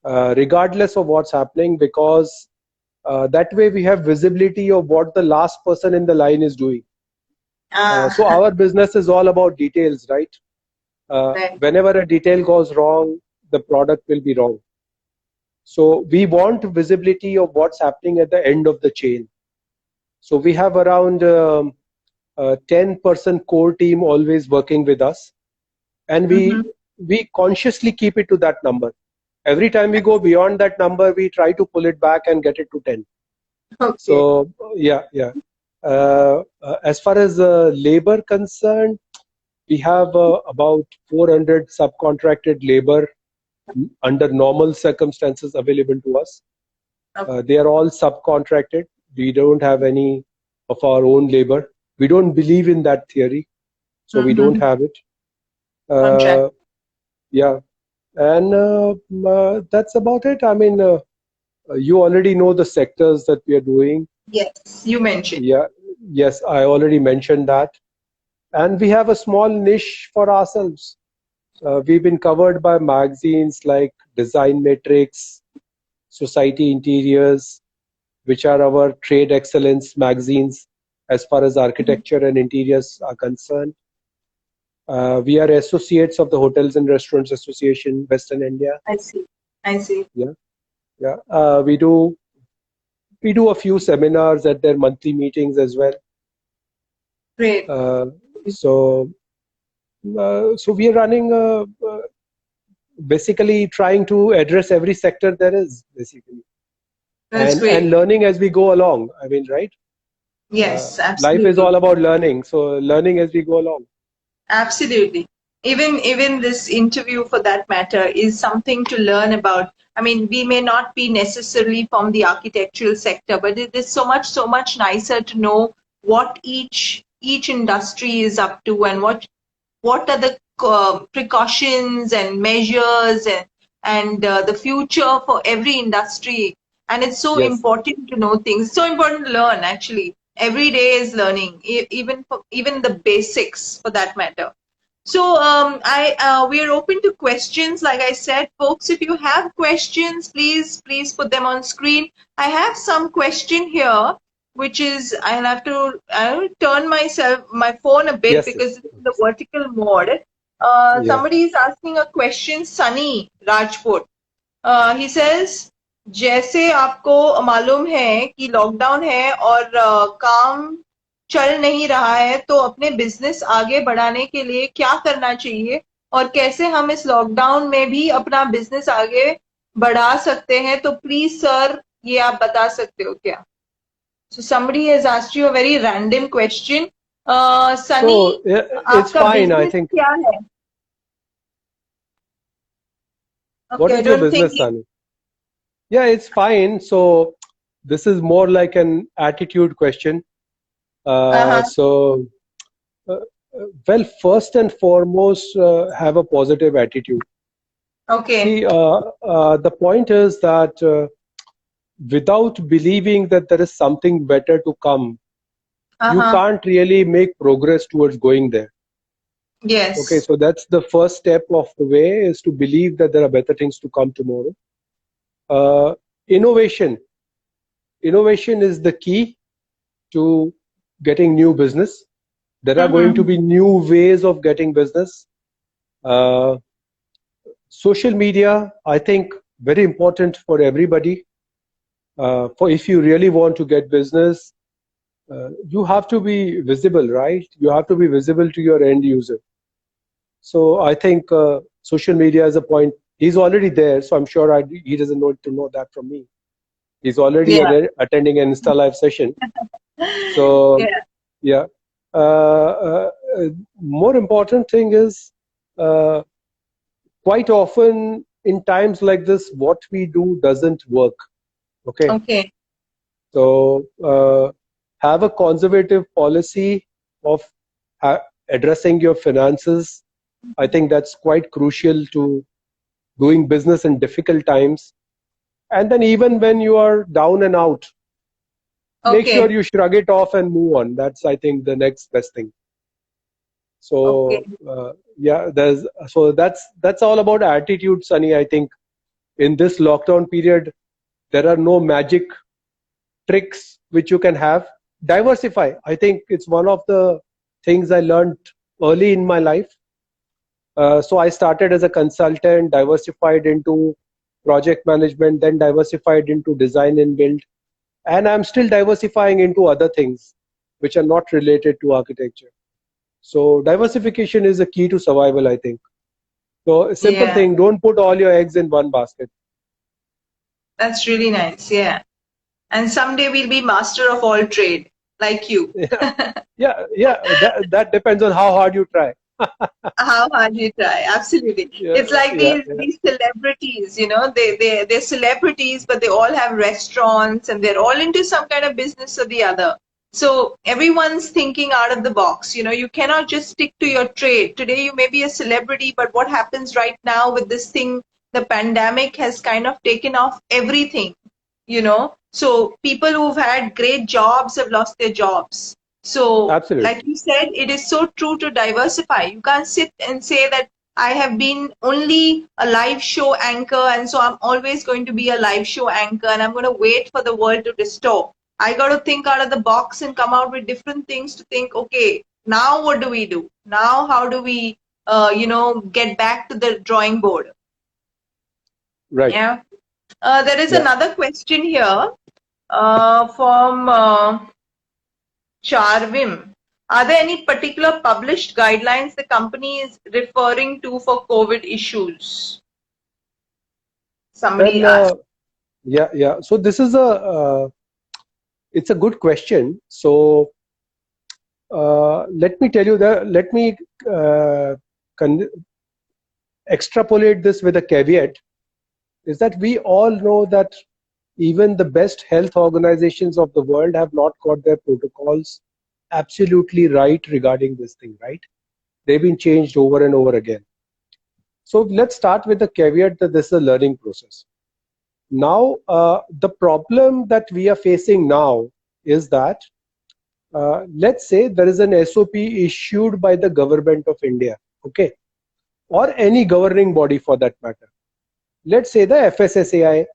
regardless of what's happening, because that way we have visibility of what the last person in the line is doing. So our business is all about details, right? Right. Whenever a detail goes wrong, the product will be wrong. So we want visibility of what's happening at the end of the chain. So we have around 10% core team always working with us, and Mm-hmm. we consciously keep it to that number. Every time we go beyond that number, we try to pull it back and get it to 10. Okay. So yeah. As far as labor concerned, we have about 400 subcontracted labor under normal circumstances available to us. Okay. They are all subcontracted. We don't have any of our own labor. We don't believe in that theory, so we don't Mm-hmm. have it. Contract. Yeah, and that's about it. I mean, you already know the sectors that we are doing. Yes, you mentioned. Yeah, yes, I already mentioned that. And we have a small niche for ourselves. We've been covered by magazines like Design Matrix, Society Interiors, which are our trade excellence magazines as far as architecture and interiors are concerned. We are associates of the Hotels and Restaurants Association, Western India. I see. I see. Yeah. We do a few seminars at their monthly meetings as well. Great. So we are running basically trying to address every sector there is basically, That's and great. learning as we go along. I mean, right? Yes, Life is absolutely. all about learning, so learning as we go along. Absolutely. Even this interview for that matter is something to learn about. I mean, we may not be necessarily from the architectural sector, but it is so much nicer to know what each industry is up to, and what are the precautions and measures, and the future for every industry. And it's so Yes. important to know things. So important to learn, actually. Every day is learning, even the basics for that matter. So we are open to questions. Like I said, folks, if you have questions, please put them on screen. I have some question here, which is I'll turn my phone a bit Yes. because Yes. it's in the vertical mode. Yeah. Somebody is asking a question. Sunny Rajput. He says, जैसे आपको मालूम है कि lockdown है और काम चल नहीं रहा है, तो अपने बिजनेस आगे बढ़ाने के लिए क्या करना चाहिए और कैसे हम इस लॉकडाउन में भी अपना बिजनेस आगे बढ़ा सकते हैं? तो प्लीज सर, ये आप बता सकते हो क्या? So somebody has asked you a very random question. Sunny, So it's आपका fine, I बिजनेस think. क्या है? What Okay, I is your don't think business, Sunny? Yeah, it's fine. So this is more like an attitude question. uh-huh. So, uh, well, first and foremost, have a positive attitude. Okay. See, the point is that without believing that there is something better to come, you Uh-huh. can't really make progress towards going there. Yes. Okay, so that's the first step of the way, is to believe that there are better things to come tomorrow. Innovation is the key to getting new business. There are going to be new ways of getting business. Social media, I think, very important for everybody. For if you really want to get business, you have to be visible, right? You have to be visible to your end user. So I think social media is a point. He's already there, so I'm sure he doesn't need to know that from me. He's already Yeah. attending an Insta Live session. So Yeah. more important thing is, quite often in times like this, what we do doesn't work. Okay. Okay. So have a conservative policy of addressing your finances. I think that's quite crucial to doing business in difficult times. And then even when you are down and out, make Okay. sure you shrug it off and move on. That's, I think, the next best thing. So Okay. yeah, that's all about attitude, Sunny. I think in this lockdown period, there are no magic tricks which you can have. Diversify. I think it's one of the things I learned early in my life. So I started as a consultant, diversified into project management, then diversified into design and build, and I'm still diversifying into other things which are not related to architecture. So diversification is a key to survival, I think. So a simple Yeah, thing, don't put all your eggs in one basket. that's really nice. Yeah. And someday we'll be master of all trade, like you. Yeah, yeah. That depends on how hard you try. How hard you try, absolutely. Yeah, It's like yeah, yeah. these celebrities, they're celebrities, but they all have restaurants and they're all into some kind of business or the other. So everyone's thinking out of the box. You cannot just stick to your trade. Today you may be a celebrity, but what happens right now with this thing, the pandemic has kind of taken off everything. So people who've had great jobs have lost their jobs. So, like Absolutely. you said, it is so true to diversify. You can't sit and say that I have been only a live show anchor, and so I'm always going to be a live show anchor, and I'm going to wait for the world to restore. I got to think out of the box and come out with different things to think, okay, now what do we do? Now, how do we, get back to the drawing board? Right. Yeah. There is Yeah. another question here from Charvim. Are there any particular published guidelines the company is referring to for COVID issues? Somebody Well, asked. yeah, yeah. So this is it's a good question. So let me tell you that. Let me uh, con- extrapolate this with a caveat. Is that we all know that even the best health organizations of the world have not got their protocols absolutely right regarding this thing, right? They've been changed over and over again. So let's start with the caveat that this is a learning process. Now, the problem that we are facing now is that, let's say there is an SOP issued by the government of India, okay, or any governing body for that matter. Let's say the FSSAI,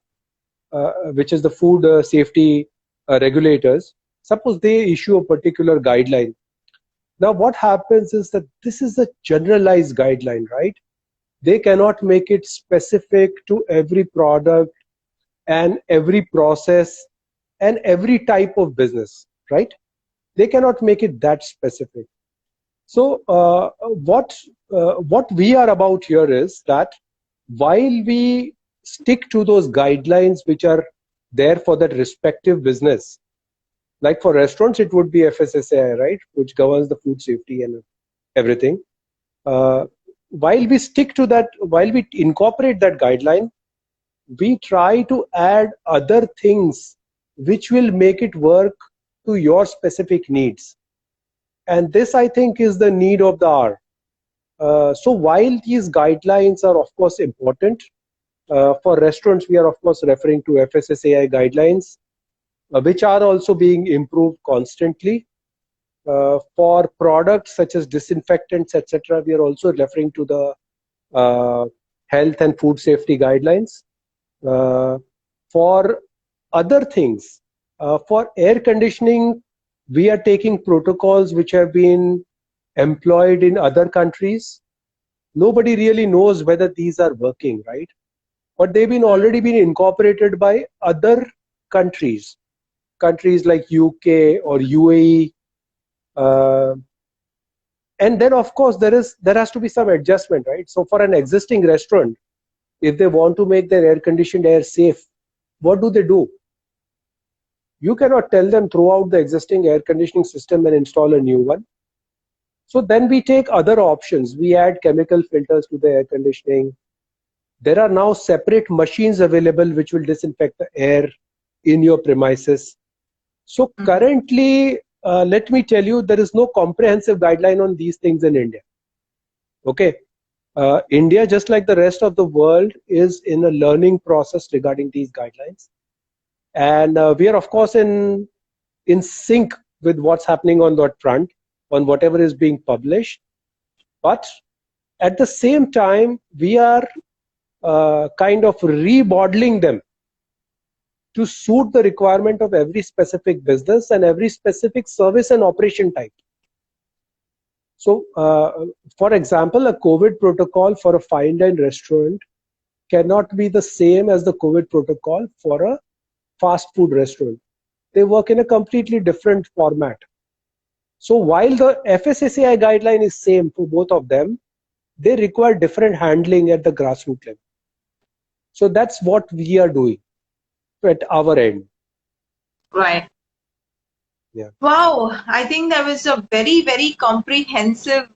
which is the food safety regulators, suppose they issue a particular guideline. Now, what happens is that this is a generalized guideline, right? They cannot make it specific to every product and every process and every type of business, right? They cannot make it that specific. So what we are about here is that while we stick to those guidelines which are there for that respective business, like for restaurants it would be FSSAI, right, which governs the food safety and everything. uh, while we stick to that, while we incorporate that guideline, we try to add other things which will make it work to your specific needs. And this, I think, is the need of the hour. So while these guidelines are of course important, for restaurants we are of course referring to FSSAI guidelines, which are also being improved constantly. For products such as disinfectants, etc., we are also referring to the health and food safety guidelines. For other things, for air conditioning, we are taking protocols which have been employed in other countries. Nobody really knows whether these are working, right? But they've been already been incorporated by other countries, countries like UK or UAE. Uh, and then of course there has to be some adjustment, right? So for an existing restaurant, if they want to make their air conditioned air safe, what do? You cannot tell them throw out the existing air conditioning system and install a new one. So then we take other options. We add chemical filters to the air conditioning. There are now separate machines available which will disinfect the air in your premises. So currently, let me tell you, there is no comprehensive guideline on these things in India. Okay. India, just like the rest of the world, is in a learning process regarding these guidelines. And we are, of course, in sync with what's happening on that front, on whatever is being published. But at the same time, we are kind of remodeling them to suit the requirement of every specific business and every specific service and operation type. So, for example, a COVID protocol for a fine dine restaurant cannot be the same as the COVID protocol for a fast food restaurant. They work in a completely different format. So while the FSSAI guideline is same for both of them, they require different handling at the grassroots level. So that's what we are doing at our end. Right. Yeah. Wow, I think that was a very, very comprehensive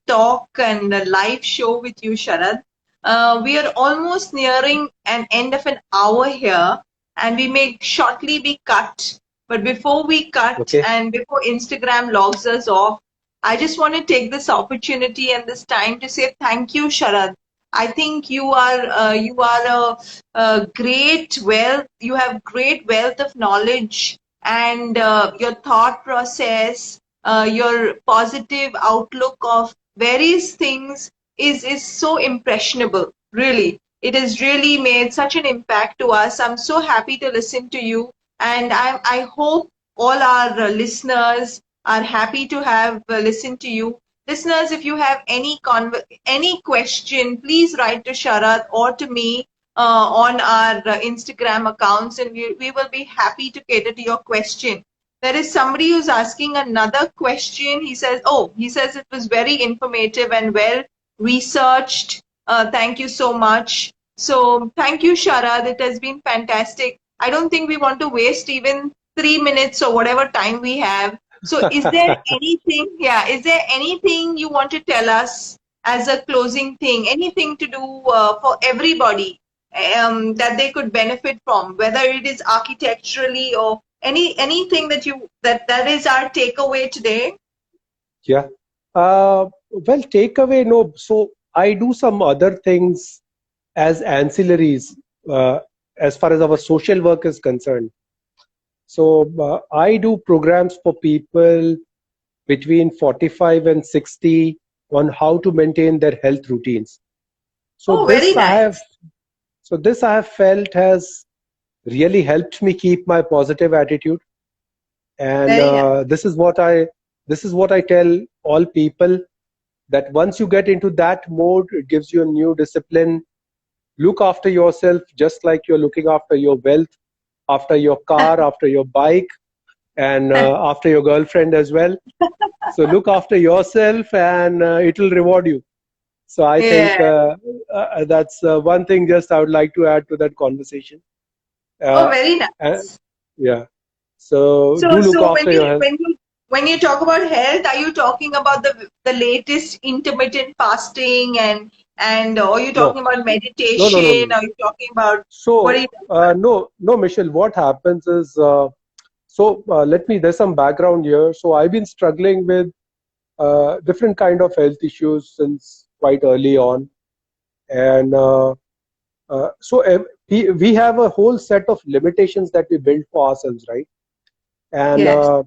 talk and a live show with you, Sharad. We are almost nearing an end of an hour here, and we may shortly be cut. But before we cut Okay. and before Instagram logs us off, I just want to take this opportunity and this time to say thank you, Sharad. I think you are a great wealth. You have great wealth of knowledge, and your thought process, your positive outlook of various things is so impressionable. Really, it has really made such an impact to us. I'm so happy to listen to you, and I hope all our listeners are happy to have listened to you. Listeners, if you have any question, please write to Sharad or to me on our Instagram accounts, and we will be happy to cater to your question. There is somebody who's asking another question. He says it was very informative and well researched. Thank you so much. So thank you, Sharad. It has been fantastic. I don't think we want to waste even 3 minutes or whatever time we have. So is there anything you want to tell us as a closing thing? Anything to do for everybody that they could benefit from, whether it is architecturally or anything that is our takeaway today? Yeah. Well, takeaway, no. So I do some other things as ancillaries as far as our social work is concerned. So I do programs for people between 45 and 60 on how to maintain their health routines. So Very nice. This I have felt has really helped me keep my positive attitude, and Very nice. this is what I tell all people, that once you get into that mode, it gives you a new discipline. Look after yourself just like you're looking after your wealth, after your car, after your bike, and after your girlfriend as well. So look after yourself, and it will reward you. So I think that's one thing just I would like to add to that conversation. Very Uh, nice. yeah. So do look So after your health. when you talk about health, are you talking about the latest intermittent fasting and or are you No, talking about no. meditation? Are you talking about what are So you talking about? no, Michelle. What happens is, there's some background here. So I've been struggling with different kind of health issues since quite early on, and we have a whole set of limitations that we build for ourselves, right? And Yes.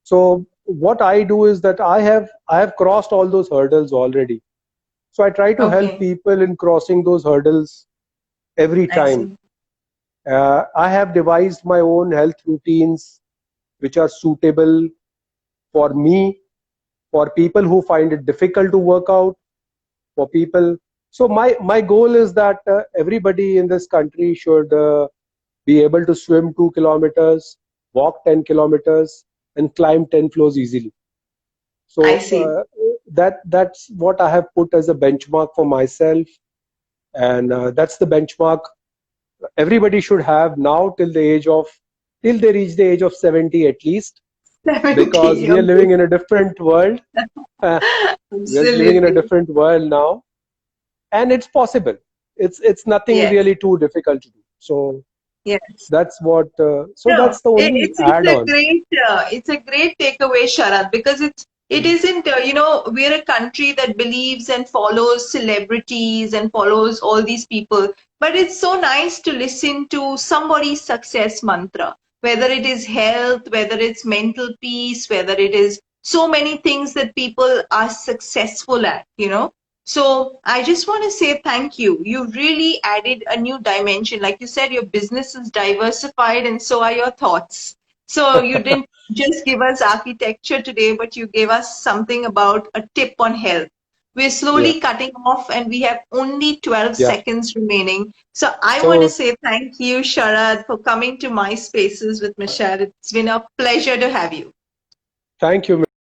so what I do is that I have crossed all those hurdles already. So I try to help Okay. people in crossing those hurdles every I time. see. I have devised my own health routines which are suitable for me, for people who find it difficult to work out, for people. So my goal is that everybody in this country should be able to swim 2 kilometers, walk 10 kilometers, and climb 10 floors easily. I So see. that's what I have put as a benchmark for myself, and that's the benchmark everybody should have now till they reach the age of 70 at least, because 70. we are Okay. living in a different world. We are living in a Absolutely. different world now, and it's possible. It's nothing Yes. really too difficult to do. So Yes. that's what. So No, that's the only it's add a on. great takeaway, Sharad, because it Mm. isn't we're a country that believes and follows celebrities and follows all these people, but it's so nice to listen to somebody's success mantra, whether it is health, whether it's mental peace, whether it is so many things that people are successful at. So I just want to say thank you. You really added a new dimension. Like you said, your business is diversified and so are your thoughts. So you didn't just give us architecture today, but you gave us something about a tip on health. We're Yeah, slowly cutting off and we have only 12 yeah. seconds remaining. So I want to So say thank you, Sharad, for coming to my spaces with Michelle. It's been a pleasure to have you. thank you.